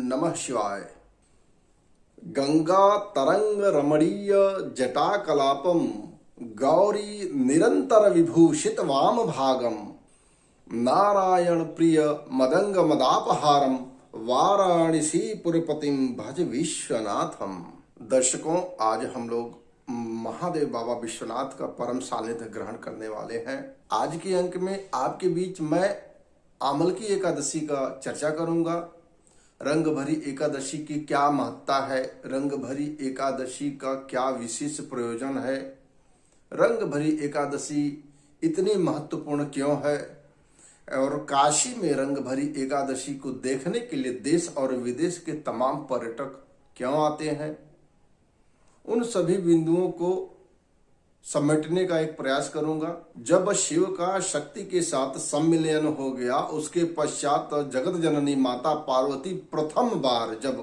नमः शिवाय। गंगा तरंग रमणीय जटाकलापम गौरी निरंतर विभूषित वाम भागम नारायण प्रिय मदंग मदापहारम वाराणसी पुरपतिम भज विश्वनाथम। दर्शकों, आज हम लोग महादेव बाबा विश्वनाथ का परम सानिध्य ग्रहण करने वाले हैं। आज के अंक में आपके बीच मैं आमल की एकादशी का चर्चा करूंगा। रंग भरी एकादशी की क्या महत्ता है, रंग भरी एकादशी का क्या विशेष प्रयोजन है, रंग भरी एकादशी इतनी महत्वपूर्ण क्यों है और काशी में रंग भरी एकादशी को देखने के लिए देश और विदेश के तमाम पर्यटक क्यों आते हैं, उन सभी बिंदुओं को समेटने का एक प्रयास करूंगा। जब शिव का शक्ति के साथ सम्मिलन हो गया, उसके पश्चात जगत जननी माता पार्वती प्रथम बार जब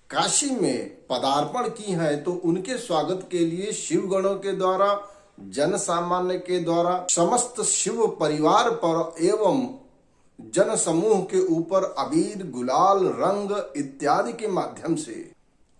काशी में पदार्पण की है, तो उनके स्वागत के लिए शिव गणों के द्वारा, जन सामान्य के द्वारा, समस्त शिव परिवार पर एवं जन समूह के ऊपर अबीर, गुलाल, रंग इत्यादि के माध्यम से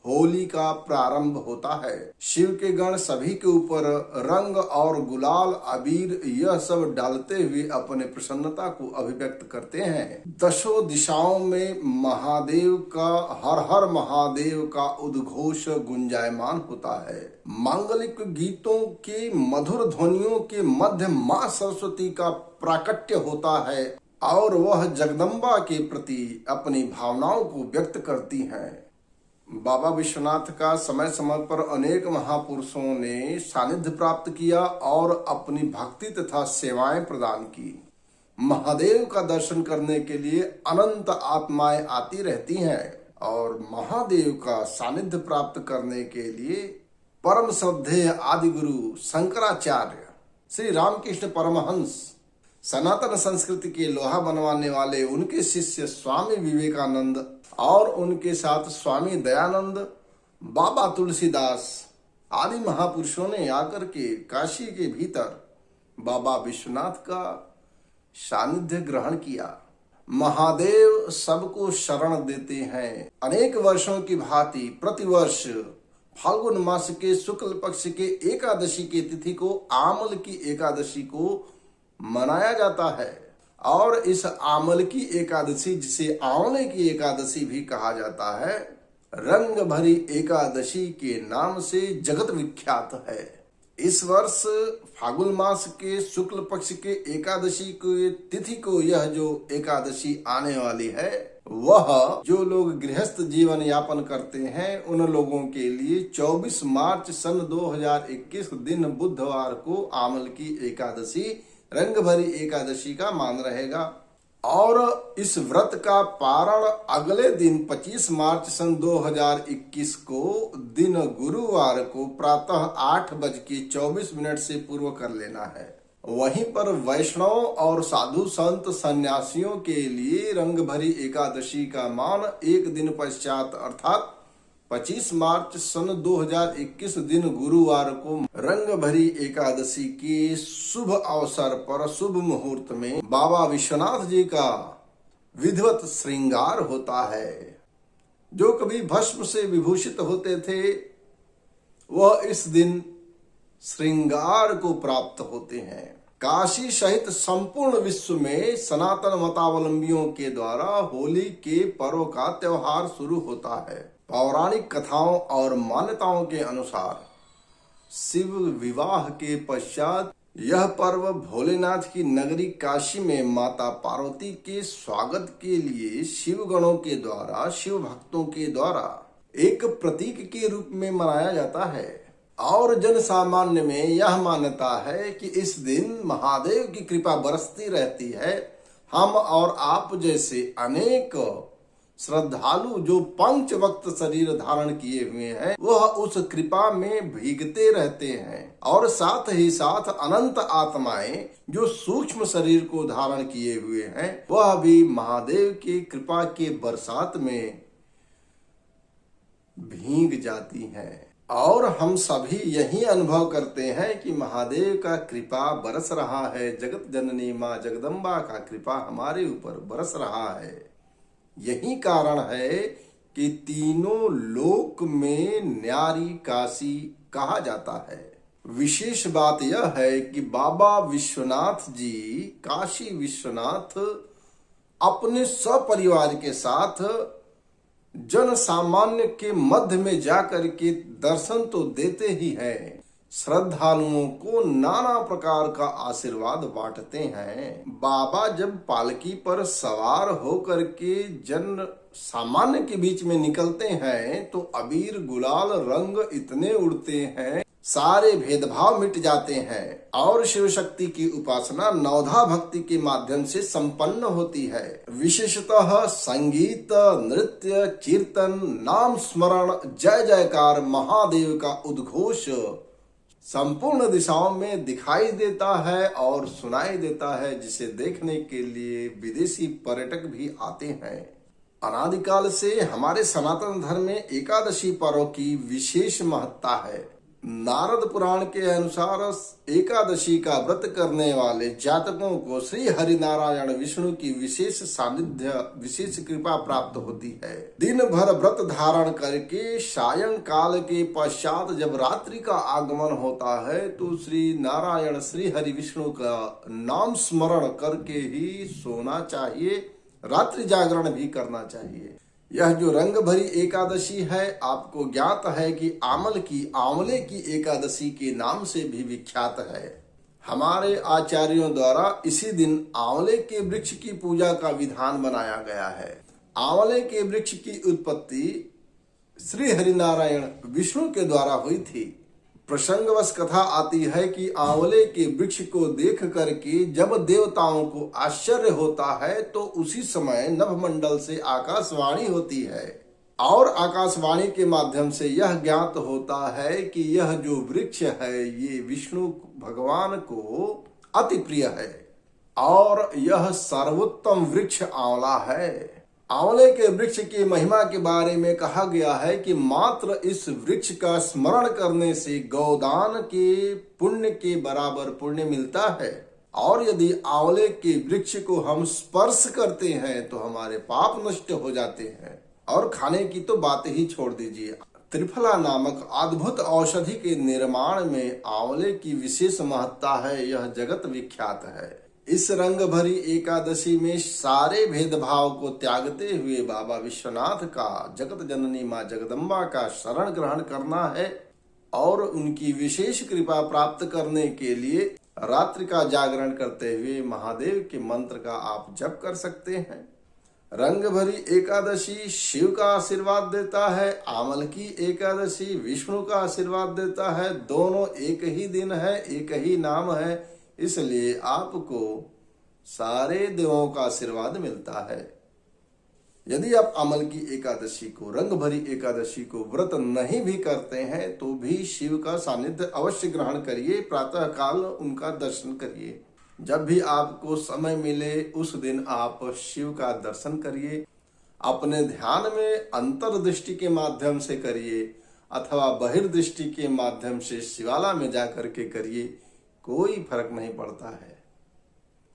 होली का प्रारंभ होता है। शिव के गण सभी के ऊपर रंग और गुलाल, अबीर यह सब डालते हुए अपने प्रसन्नता को अभिव्यक्त करते हैं। दशों दिशाओं में महादेव का हर हर महादेव का उद्घोष गुंजायमान होता है। मांगलिक गीतों के मधुर ध्वनियों के मध्य माँ सरस्वती का प्राकट्य होता है और वह जगदम्बा के प्रति अपनी भावनाओं को व्यक्त करती हैं। बाबा विश्वनाथ का समय समय पर अनेक महापुरुषों ने सानिध्य प्राप्त किया और अपनी भक्ति तथा सेवाएं प्रदान की। महादेव का दर्शन करने के लिए अनंत आत्माएं आती रहती हैं और महादेव का सानिध्य प्राप्त करने के लिए परम श्रद्धेय आदि गुरु शंकराचार्य, श्री रामकृष्ण परमहंस, सनातन संस्कृति के लोहा बनवाने वाले उनके शिष्य स्वामी विवेकानंद और उनके साथ स्वामी दयानंद, बाबा तुलसीदास आदि महापुरुषों ने आकर के काशी के भीतर बाबा विश्वनाथ का सानिध्य ग्रहण किया। महादेव सबको शरण देते हैं। अनेक वर्षों की भांति प्रतिवर्ष फाल्गुन मास के शुक्ल पक्ष के एकादशी की तिथि को आमल की एकादशी को मनाया जाता है और इस आमल की एकादशी, जिसे आंवले की एकादशी भी कहा जाता है, रंग भरी एकादशी के नाम से जगत विख्यात है। इस वर्ष फाल्गुन मास के शुक्ल पक्ष के एकादशी के तिथि को यह जो एकादशी आने वाली है, वह जो लोग गृहस्थ जीवन यापन करते हैं उन लोगों के लिए 24 मार्च सन 2021 दिन बुधवार को आमल की एकादशी, रंग भरी एकादशी का मान रहेगा और इस व्रत का पारण अगले दिन 25 मार्च सन 2021 को दिन गुरुवार को प्रातः 8:24 से पूर्व कर लेना है। वहीं पर वैष्णव और साधु संत सन्यासियों के लिए रंग भरी एकादशी का मान एक दिन पश्चात अर्थात 25 मार्च सन 2021 दिन गुरुवार को रंग भरी एकादशी के शुभ अवसर पर शुभ मुहूर्त में बाबा विश्वनाथ जी का विधिवत श्रृंगार होता है। जो कभी भस्म से विभूषित होते थे वह इस दिन श्रृंगार को प्राप्त होते हैं। काशी सहित संपूर्ण विश्व में सनातन मतावलंबियों के द्वारा होली के पर्व का त्योहार शुरू होता है। पौराणिक कथाओं और मान्यताओं के अनुसार शिव विवाह के पश्चात यह पर्व भोलेनाथ की नगरी काशी में माता पार्वती के स्वागत के लिए शिव गणों के द्वारा, शिव भक्तों के द्वारा एक प्रतीक के रूप में मनाया जाता है। और जन सामान्य में यह मान्यता है कि इस दिन महादेव की कृपा बरसती रहती है। हम और आप जैसे अनेक श्रद्धालु जो पंच वक्त शरीर धारण किए हुए हैं वह उस कृपा में भीगते रहते हैं और साथ ही साथ अनंत आत्माएं जो सूक्ष्म शरीर को धारण किए हुए हैं वह भी महादेव की कृपा के बरसात में भीग जाती हैं। और हम सभी यही अनुभव करते हैं कि महादेव का कृपा बरस रहा है, जगत जननी माँ जगदम्बा का कृपा हमारे ऊपर बरस रहा है। यही कारण है कि तीनों लोक में न्यारी काशी कहा जाता है। विशेष बात यह है कि बाबा विश्वनाथ जी काशी विश्वनाथ अपने सपरिवार के साथ जन सामान्य के मध्य में जाकर के दर्शन तो देते ही हैं, श्रद्धालुओं को नाना प्रकार का आशीर्वाद बांटते हैं। बाबा जब पालकी पर सवार होकर के जन सामान्य के बीच में निकलते हैं तो अबीर गुलाल रंग इतने उड़ते हैं, सारे भेदभाव मिट जाते हैं और शिव शक्ति की उपासना नवधा भक्ति के माध्यम से संपन्न होती है। विशेषतः संगीत, नृत्य, कीर्तन, नाम स्मरण, जय जयकार, महादेव का उद्घोष संपूर्ण दिशाओं में दिखाई देता है और सुनाई देता है, जिसे देखने के लिए विदेशी पर्यटक भी आते हैं। अनादिकाल से हमारे सनातन धर्म में एकादशी पर्व की विशेष महत्ता है। नारद पुराण के अनुसार एकादशी का व्रत करने वाले जातकों को श्री हरि नारायण विष्णु की विशेष सानिध्य, विशेष कृपा प्राप्त होती है। दिन भर व्रत धारण करके सायंकाल के पश्चात जब रात्रि का आगमन होता है तो श्री नारायण श्री हरि विष्णु का नाम स्मरण करके ही सोना चाहिए, रात्रि जागरण भी करना चाहिए। यह जो रंग भरी एकादशी है, आपको ज्ञात है कि आंवले की एकादशी के नाम से भी विख्यात है। हमारे आचार्यों द्वारा इसी दिन आंवले के वृक्ष की पूजा का विधान बनाया गया है। आंवले के वृक्ष की उत्पत्ति श्री हरिनारायण विष्णु के द्वारा हुई थी। प्रसंगवश कथा आती है कि आंवले के वृक्ष को देख करके जब देवताओं को आश्चर्य होता है तो उसी समय नभमंडल से आकाशवाणी होती है और आकाशवाणी के माध्यम से यह ज्ञात होता है कि यह जो वृक्ष है ये विष्णु भगवान को अति प्रिय है और यह सर्वोत्तम वृक्ष आंवला है। आंवले के वृक्ष की महिमा के बारे में कहा गया है कि मात्र इस वृक्ष का स्मरण करने से गौदान के पुण्य के बराबर पुण्य मिलता है और यदि आंवले के वृक्ष को हम स्पर्श करते हैं तो हमारे पाप नष्ट हो जाते हैं। और खाने की तो बात ही छोड़ दीजिए, त्रिफला नामक अद्भुत औषधि के निर्माण में आंवले की विशेष महत्ता है, यह जगत विख्यात है। इस रंग भरी एकादशी में सारे भेदभाव को त्यागते हुए बाबा विश्वनाथ का, जगत जननी माँ जगदम्बा का शरण ग्रहण करना है और उनकी विशेष कृपा प्राप्त करने के लिए रात्रि का जागरण करते हुए महादेव के मंत्र का आप जप कर सकते हैं। रंग भरी एकादशी शिव का आशीर्वाद देता है, आंवल की एकादशी विष्णु का आशीर्वाद देता है। दोनों एक ही दिन है, एक ही नाम है, इसलिए आपको सारे देवों का आशीर्वाद मिलता है। यदि आप आंवल की एकादशी को, रंग भरी एकादशी को व्रत नहीं भी करते हैं तो भी शिव का सानिध्य अवश्य ग्रहण करिए, प्रातः काल उनका दर्शन करिए। जब भी आपको समय मिले उस दिन आप शिव का दर्शन करिए। अपने ध्यान में अंतर्दृष्टि के माध्यम से करिए अथवा बहिर्दृष्टि के माध्यम से शिवाला में जाकर के करिए, कोई फर्क नहीं पड़ता है।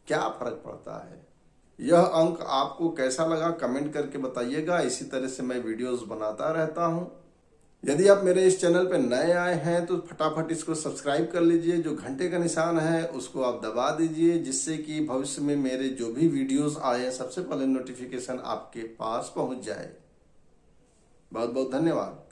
क्या फर्क पड़ता है? यह अंक आपको कैसा लगा कमेंट करके बताइएगा। इसी तरह से मैं वीडियोस बनाता रहता हूं। यदि आप मेरे इस चैनल पर नए आए हैं तो फटाफट इसको सब्सक्राइब कर लीजिए। जो घंटे का निशान है उसको आप दबा दीजिए, जिससे कि भविष्य में मेरे जो भी वीडियोस आए सबसे पहले नोटिफिकेशन आपके पास पहुंच जाए। बहुत बहुत धन्यवाद।